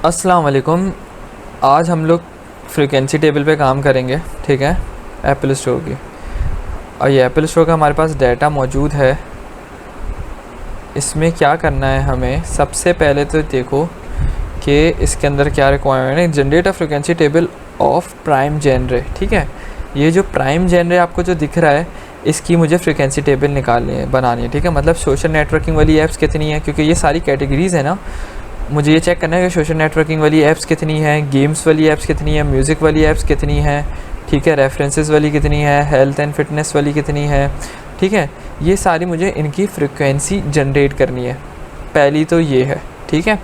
अस्सलाम वालेकुम। आज हम लोग फ्रीक्वेंसी टेबल पे काम करेंगे, ठीक है, एप्पल स्टोर की। और ये एप्पल स्टोर का हमारे पास डाटा मौजूद है। इसमें क्या करना है हमें, सबसे पहले तो देखो कि इसके अंदर क्या रिक्वायरमेंट है। Generate a frequency table of prime genre, ठीक है। ये जो प्राइम जेनरे आपको जो दिख रहा है, इसकी मुझे फ्रीक्वेंसी टेबल निकालनी है, बनानी है, ठीक है। मतलब सोशल नेटवर्किंग वाली ऐप्स कितनी है, क्योंकि ये सारी कैटेगरीज़ है ना। मुझे ये चेक करना है कि सोशल नेटवर्किंग वाली ऐप्स कितनी हैं, गेम्स वाली ऐप्स कितनी है, म्यूज़िक वाली ऐप्स कितनी है, ठीक है, रेफरेंसेस वाली कितनी है, हेल्थ एंड फिटनेस वाली कितनी है, ठीक है। ये सारी मुझे इनकी फ्रीक्वेंसी जनरेट करनी है। पहली तो ये है, ठीक है।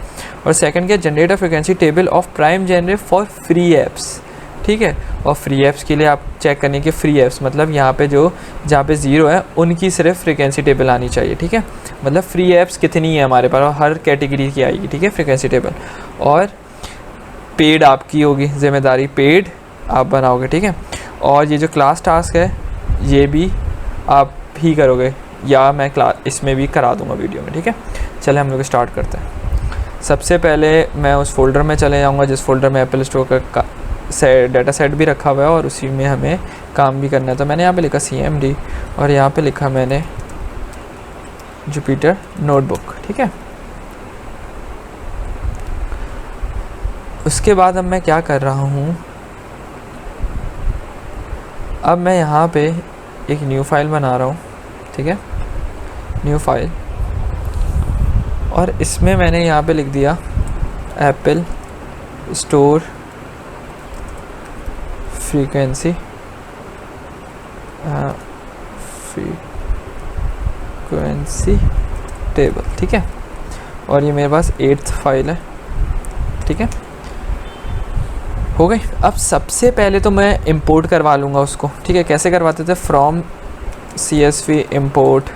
और सेकंड क्या, generate a frequency table of prime genre for free apps, ठीक है। और फ्री ऐप्स के लिए आप चेक करने की फ्री ऐप्स मतलब यहाँ पे जो जहाँ पे ज़ीरो है उनकी सिर्फ फ्रीक्वेंसी टेबल आनी चाहिए, ठीक है। मतलब फ्री ऐप्स कितनी है हमारे पास, और हर कैटेगरी की आएगी, ठीक है, फ्रीक्वेंसी टेबल। और पेड आपकी होगी जिम्मेदारी, पेड आप बनाओगे, ठीक है। और ये जो क्लास टास्क है ये भी आप ही करोगे, या मैं क्लास इसमें भी करा दूँगा वीडियो में, ठीक है। चले हम लोग स्टार्ट करते हैं। सबसे पहले मैं उस फोल्डर में चले जाऊँगा जिस फोल्डर में एप्पल स्टोर का डाटा सेट भी रखा हुआ है, और उसी में हमें काम भी करना है। तो मैंने यहाँ पे लिखा CMD, और यहाँ पे लिखा मैंने जुपिटर नोटबुक, ठीक है। उसके बाद अब मैं क्या कर रहा हूँ, अब मैं यहाँ पे एक न्यू फाइल बना रहा हूँ, ठीक है, न्यू फाइल। और इसमें मैंने यहाँ पे लिख दिया एप्पल स्टोर फ्रीक्वेंसी टेबल, ठीक है। और ये मेरे पास 8th फाइल है, ठीक है, हो गई। अब सबसे पहले तो मैं इंपोर्ट करवा लूँगा उसको, ठीक है। कैसे करवाते थे, फ्रॉम CSV इंपोर्ट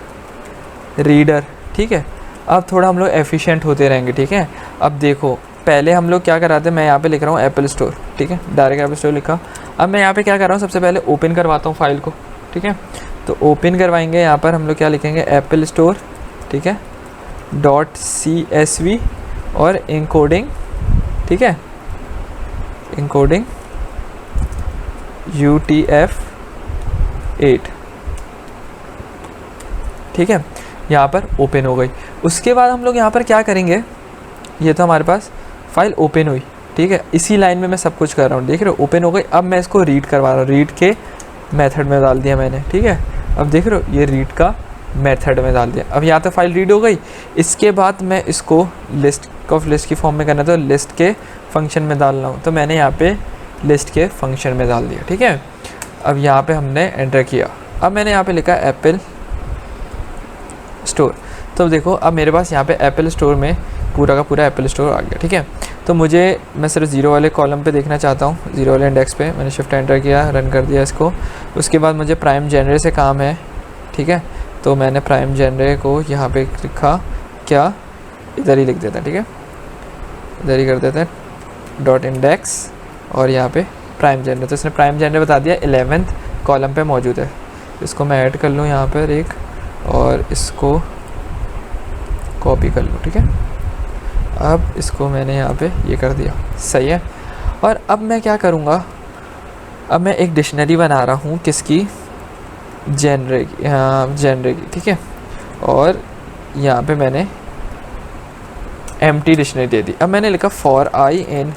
रीडर, ठीक है। अब थोड़ा हम लोग एफिशिएंट होते रहेंगे, ठीक है। अब देखो पहले हम लोग क्या कराते हैं, मैं यहाँ पे लिख रहा हूँ एप्पल स्टोर, ठीक है, डायरेक्ट एप्पल स्टोर लिखा। अब मैं यहाँ पे क्या कर रहा हूँ, सबसे पहले ओपन करवाता हूँ फाइल को, ठीक है। तो ओपन करवाएंगे, यहाँ पर हम लोग क्या लिखेंगे, एप्पल स्टोर, ठीक है, .csv और इंकोडिंग, ठीक है, इंकोडिंग UTF-8, ठीक है। यहाँ पर ओपन हो गई। उसके बाद हम लोग यहाँ पर क्या करेंगे, ये तो हमारे पास फाइल ओपन हुई, ठीक है। इसी लाइन में मैं सब कुछ कर रहा हूँ, देख रहे हो, ओपन हो गई। अब मैं इसको रीड करवा रहा हूँ, रीड के मेथड में डाल दिया मैंने, ठीक है। अब देख रहे हो ये रीड का मेथड में डाल दिया। अब यहाँ तक फाइल रीड हो गई। इसके बाद मैं इसको लिस्ट की फॉर्म में करना था, तो लिस्ट के फंक्शन में डालना हूँ, तो मैंने यहाँ पे लिस्ट के फंक्शन में डाल दिया, ठीक है। अब यहाँ पे हमने एंटर किया। अब मैंने यहाँ पे लिखा एप्पल स्टोर। तो देखो अब मेरे पास यहाँ पे एप्पल स्टोर में पूरा का पूरा एप्पल स्टोर आ गया, ठीक है। तो मैं सिर्फ ज़ीरो वाले कॉलम पे देखना चाहता हूँ, ज़ीरो वाले इंडेक्स पे। मैंने शिफ्ट एंटर किया, रन कर दिया इसको। उसके बाद मुझे प्राइम जेनरे से काम है, ठीक है। तो मैंने प्राइम जेनरे को यहाँ पे लिखा, क्या इधर ही लिख देता है, ठीक है, इधर ही कर देते हैं .index, और यहाँ पे प्राइम जेनरे। तो इसने प्राइम जेनरे बता दिया 11th कॉलम पे मौजूद है। इसको मैं ऐड कर लूँ यहाँ पर एक, और इसको कॉपी कर लूँ, ठीक है। अब इसको मैंने यहाँ पे ये कर दिया, सही है। और अब मैं क्या करूँगा, अब मैं एक डिक्शनरी बना रहा हूँ, किसकी, जेनरे की, ठीक है। और यहाँ पे मैंने एम्प्टी डिक्शनरी दे दी। अब मैंने लिखा for I in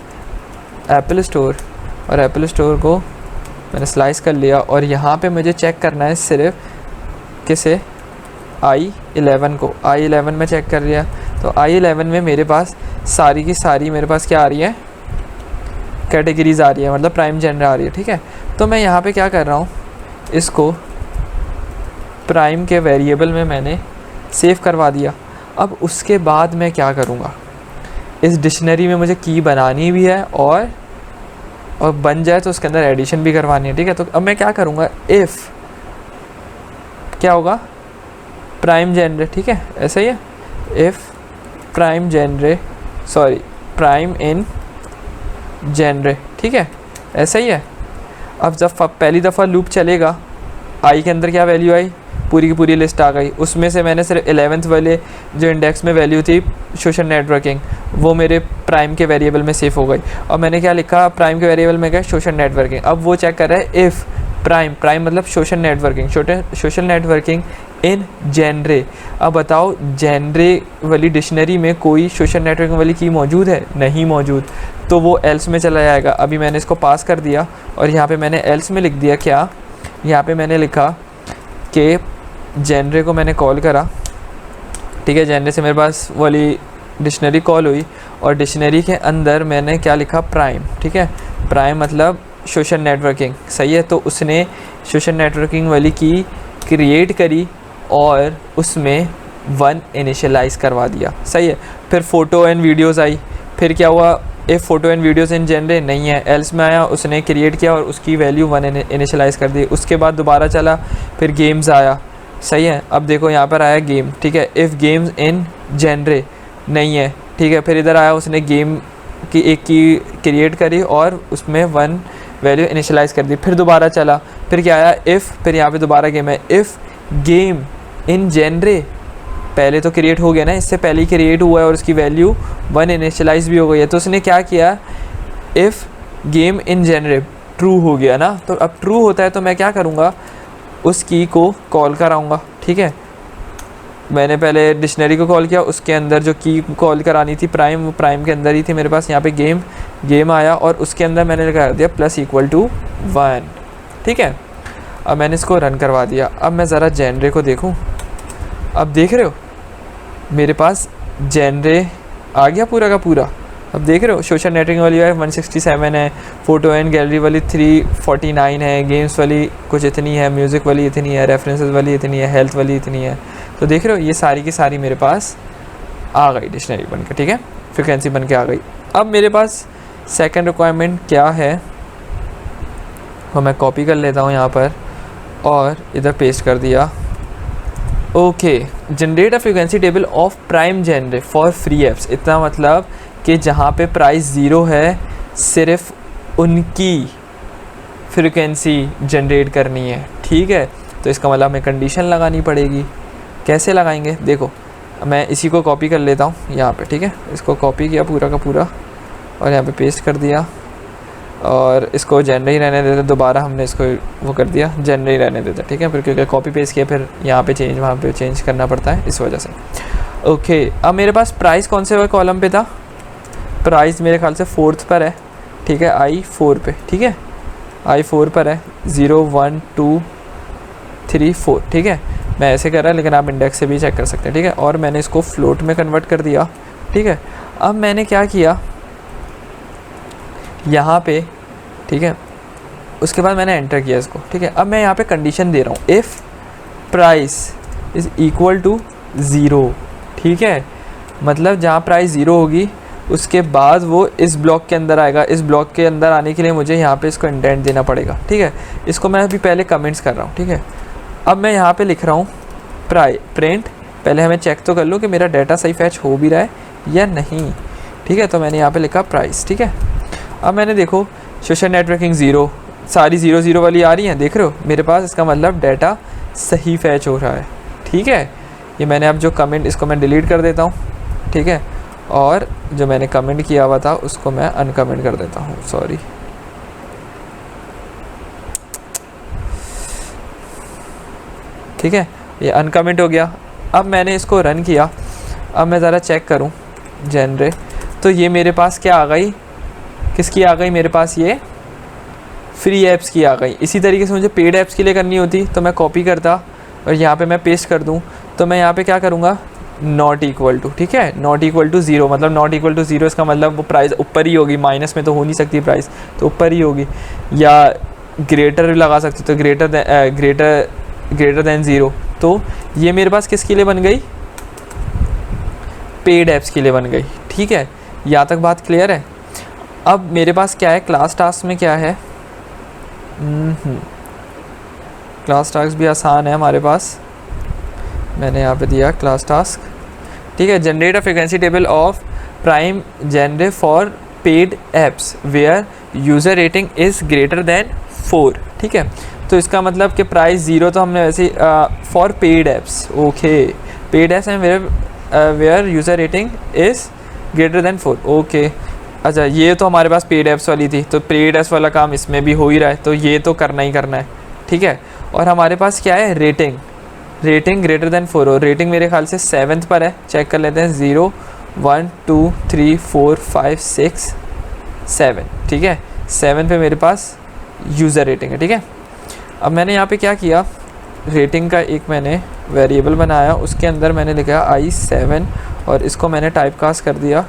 Apple store, और एप्पल स्टोर को मैंने स्लाइस कर लिया। और यहाँ पे मुझे चेक करना है सिर्फ किसे, I11 को। I11 में चेक कर लिया, तो I11 में मेरे पास सारी की सारी मेरे पास क्या आ रही है, कैटेगरीज आ रही है, मतलब प्राइम जेनरे आ रही है, ठीक है। तो मैं यहाँ पे क्या कर रहा हूँ, इसको प्राइम के वेरिएबल में मैंने सेव करवा दिया। अब उसके बाद मैं क्या करूँगा, इस डिक्शनरी में मुझे की बनानी भी है, और बन जाए तो उसके अंदर एडिशन भी करवानी है, ठीक है। तो अब मैं क्या करूँगा, इफ़ क्या होगा, प्राइम जेनरे, ठीक है, ऐसा ही है, इफ़ प्राइम जेनरे, सॉरी प्राइम इन जेनरे, ठीक है, ऐसा ही है। अब जब पहली दफ़ा लूप चलेगा, आई के अंदर क्या वैल्यू आई, पूरी की पूरी लिस्ट आ गई। उसमें से मैंने सिर्फ 11th वाले जो इंडेक्स में वैल्यू थी सोशल नेटवर्किंग, वो मेरे प्राइम के वेरिएबल में सेव हो गई। और मैंने क्या लिखा, प्राइम के वेरिएबल में गया सोशल नेटवर्किंग। अब वो चेक कर रहा है इफ़ प्राइम मतलब सोशल नेटवर्किंग इन जेनरे। अब बताओ जेनरे वाली डिक्शनरी में कोई सोशल नेटवर्किंग वाली की मौजूद है? नहीं मौजूद, तो वो एल्स में चला जाएगा। अभी मैंने इसको पास कर दिया और यहाँ पे मैंने एल्स में लिख दिया क्या, यहाँ पे मैंने लिखा कि जेनरे को मैंने कॉल करा, ठीक है, जेनरे से मेरे पास वाली डिक्शनरी कॉल हुई और डिक्शनरी के अंदर मैंने क्या लिखा, प्राइम, ठीक है, प्राइम मतलब सोशल नेटवर्किंग, सही है। तो उसने सोशल नेटवर्किंग वाली की क्रिएट करी और उसमें 1 इनिशियलाइज करवा दिया, सही है। फिर फ़ोटो एंड वीडियोज़ आई, फिर क्या हुआ, if photo and videos in genre नहीं है, एल्स में आया, उसने क्रिएट किया और उसकी वैल्यू 1 इनिशियलाइज कर दी। उसके बाद दोबारा चला, फिर गेम्स आया, सही है। अब देखो यहाँ पर आया गेम, ठीक है, इफ़ गेम्स इन जेनरे नहीं है, ठीक है, फिर इधर आया, उसने गेम की एक की क्रिएट करी और उसमें 1 वैल्यू इनिशियलाइज कर दी। फिर दोबारा चला, फिर क्या आया, इफ़, फिर यहाँ पे दोबारा गेम है, इफ़ गेम इन जेनरे, पहले तो क्रिएट हो गया ना, इससे पहले ही क्रिएट हुआ है और उसकी वैल्यू 1 इनिशियलाइज भी हो गई है। तो उसने क्या किया, इफ़ गेम इन जेनरे ट्रू हो गया ना, तो अब ट्रू होता है तो मैं क्या करूँगा, उस की को कॉल कराऊँगा, ठीक है। मैंने पहले डिक्शनरी को कॉल किया, उसके अंदर जो की कॉल करानी थी प्राइम, वो प्राइम के अंदर ही थी मेरे पास। यहाँ पे गेम आया और उसके अंदर मैंने लगा दिया +=1, ठीक है। अब मैंने इसको रन करवा दिया। अब मैं ज़रा जेनरे को देखूँ, अब देख रहे हो मेरे पास जेनरे आ गया पूरा का पूरा। अब देख रहे हो सोशल नेटवर्किंग वाली 167 है, फ़ोटो एंड गैलरी वाली 349 है, गेम्स वाली कुछ इतनी है, म्यूज़िक वाली इतनी है, रेफरेंसेस वाली इतनी है, हेल्थ वाली इतनी है। तो देख रहे हो ये सारी की सारी मेरे पास आ गई डिक्शनरी बन के, ठीक है, फ्रिक्वेंसी बन के आ गई। अब मेरे पास सेकंड रिक्वायरमेंट क्या है, वो मैं कॉपी कर लेता हूँ यहाँ पर और इधर पेस्ट कर दिया। Okay, generate a frequency table of prime genre for free apps. इतना मतलब कि जहाँ पे प्राइस 0 है सिर्फ उनकी फ्रीक्वेंसी जनरेट करनी है, ठीक है। तो इसका मतलब हमें कंडीशन लगानी पड़ेगी। कैसे लगाएंगे, देखो मैं इसी को कॉपी कर लेता हूँ यहाँ पे, ठीक है, इसको कॉपी किया पूरा का पूरा और यहाँ पे पेस्ट कर दिया और इसको जेनरे ही रहने देते, दोबारा हमने इसको वो कर दिया, जेनरे ही रहने देते, ठीक है, फिर क्योंकि कॉपी पेस्ट किया फिर यहाँ पे चेंज वहाँ पे चेंज करना पड़ता है, इस वजह से। ओके, अब मेरे पास प्राइस कौन से कॉलम पे था, प्राइस मेरे ख्याल से 4th पर है, ठीक है, I4 पे, ठीक है, I4 पर है, 0 1 2 3 4, ठीक है। मैं ऐसे कर रहा है लेकिन आप इंडेक्स से भी चेक कर सकते हैं, ठीक है। और मैंने इसको फ्लोट में कन्वर्ट कर दिया, ठीक है। अब मैंने क्या किया यहाँ पे, ठीक है, उसके बाद मैंने एंटर किया इसको, ठीक है। अब मैं यहाँ पे कंडीशन दे रहा हूँ, if price is equal to 0, ठीक है, मतलब जहाँ प्राइस 0 होगी उसके बाद वो इस ब्लॉक के अंदर आएगा। इस ब्लॉक के अंदर आने के लिए मुझे यहाँ पे इसको इंडेंट देना पड़ेगा, ठीक है। इसको मैं अभी पहले कमेंट्स कर रहा हूँ, ठीक है। अब मैं यहाँ पे लिख रहा हूँ प्रिंट, पहले हमें चेक तो कर लो कि मेरा डाटा सही फैच हो भी रहा है या नहीं, ठीक है। तो मैंने यहाँ पे लिखा प्राइस, ठीक है। अब मैंने देखो सोशल नेटवर्किंग 0, सारी 0 0 वाली आ रही हैं, देख रहे हो मेरे पास, इसका मतलब डाटा सही फैच हो रहा है, ठीक है। ये मैंने अब जो कमेंट, इसको मैं डिलीट कर देता हूँ, ठीक है, और जो मैंने कमेंट किया हुआ था उसको मैं अनकमेंट कर देता हूँ, सॉरी, ठीक है, ये अनकमेंट हो गया। अब मैंने इसको रन किया, अब मैं ज़रा चेक करूँ जेनरे, तो ये मेरे पास क्या आ गई, किसकी आ गई, मेरे पास ये फ्री ऐप्स की आ गई। इसी तरीके से मुझे पेड ऐप्स के लिए करनी होती तो मैं कॉपी करता और यहाँ पे मैं पेस्ट कर दूँ, तो मैं यहाँ पे क्या करूँगा, नॉट इक्वल टू, ठीक है, नॉट इक्वल टू 0, मतलब नॉट इक्वल टू 0 इसका मतलब वो प्राइस ऊपर ही होगी, माइनस में तो हो नहीं सकती प्राइस, तो ऊपर ही होगी, या ग्रेटर लगा सकते तो ग्रेटर देन 0। तो ये मेरे पास किसके लिए बन गई, पेड ऐप्स के लिए बन गई, ठीक है। यहाँ तक बात क्लियर है। अब मेरे पास क्या है, क्लास टास्क में क्या है, क्लास टास्क भी आसान है हमारे पास, मैंने यहाँ पे दिया क्लास टास्क, ठीक है। Generate a frequency table of prime genre for paid apps where user rating is greater than 4, ठीक है। तो इसका मतलब कि प्राइस 0 तो हमने वैसे for paid apps, okay, paid apps and where user rating is greater than 4, okay. अच्छा, ये तो हमारे पास पेड ऐप्स वाली थी, तो पेड ऐप्स वाला काम इसमें भी हो ही रहा है, तो ये तो करना ही करना है, ठीक है। और हमारे पास क्या है, रेटिंग ग्रेटर देन 4, और रेटिंग मेरे ख्याल से 7th पर है, चेक कर लेते हैं, 0 1 2 3 4 5 6 7, ठीक है। 7 पे मेरे पास यूज़र रेटिंग है, ठीक है। अब मैंने यहाँ पे क्या किया, रेटिंग का एक मैंने वेरिएबल बनाया, उसके अंदर मैंने लिखा i7 और इसको मैंने टाइपकास्ट कर दिया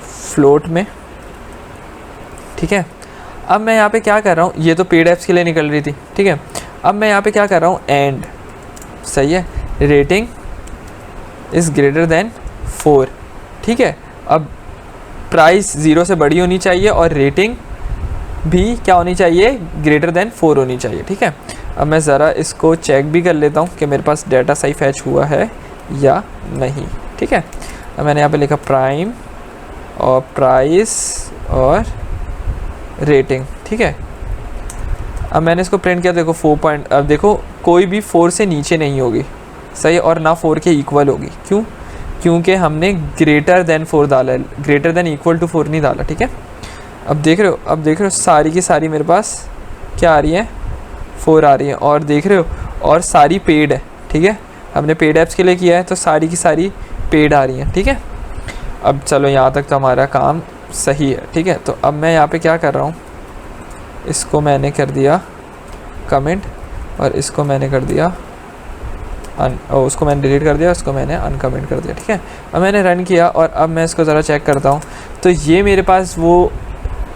फ्लोट में, ठीक है। अब मैं यहाँ पे क्या कर रहा हूँ, ये तो पेड ऐप्स के लिए निकल रही थी, ठीक है। अब मैं यहाँ पे क्या कर रहा हूँ, एंड, सही है, रेटिंग इज़ ग्रेटर देन 4, ठीक है। अब प्राइस 0 से बड़ी होनी चाहिए और रेटिंग भी क्या होनी चाहिए, ग्रेटर देन 4 होनी चाहिए, ठीक है। अब मैं ज़रा इसको चेक भी कर लेता हूँ कि मेरे पास डाटा सही फैच हुआ है या नहीं, ठीक है। अब मैंने यहाँ पे लिखा प्राइम और प्राइस और रेटिंग, ठीक है। अब मैंने इसको प्रिंट किया, देखो 4 अब देखो कोई भी 4 से नीचे नहीं होगी, सही, और ना 4 के इक्वल होगी, क्यों, क्योंकि हमने ग्रेटर देन 4 डाला है, ग्रेटर देन इक्वल टू 4 नहीं डाला, ठीक है। अब देख रहे हो सारी की सारी मेरे पास क्या आ रही है, 4 आ रही है, और देख रहे हो, और सारी पेड है, ठीक है। हमने पेड ऐप्स के लिए किया है तो सारी की सारी पेड आ रही हैं, ठीक है। अब चलो यहाँ तक तो हमारा काम सही है, ठीक है। तो अब मैं यहाँ पे क्या कर रहा हूँ, इसको मैंने कर दिया कमेंट और इसको मैंने कर दिया उसको मैंने डिलीट कर दिया, उसको मैंने अनकमेंट कर दिया, ठीक है। अब मैंने रन किया और अब मैं इसको ज़रा चेक करता हूँ, तो ये मेरे पास वो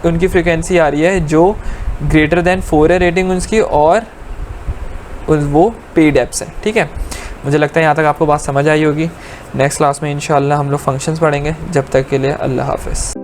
उनकी फ्रिक्वेंसी आ रही है जो ग्रेटर देन 4 है रेटिंग उसकी, और वो पेड ऐप्स है, ठीक है। मुझे लगता है यहाँ तक आपको बात समझ आई होगी। नेक्स्ट क्लास में इंशाल्लाह हम लोग फंक्शंस पढ़ेंगे। जब तक के लिए अल्लाह हाफ़िज़।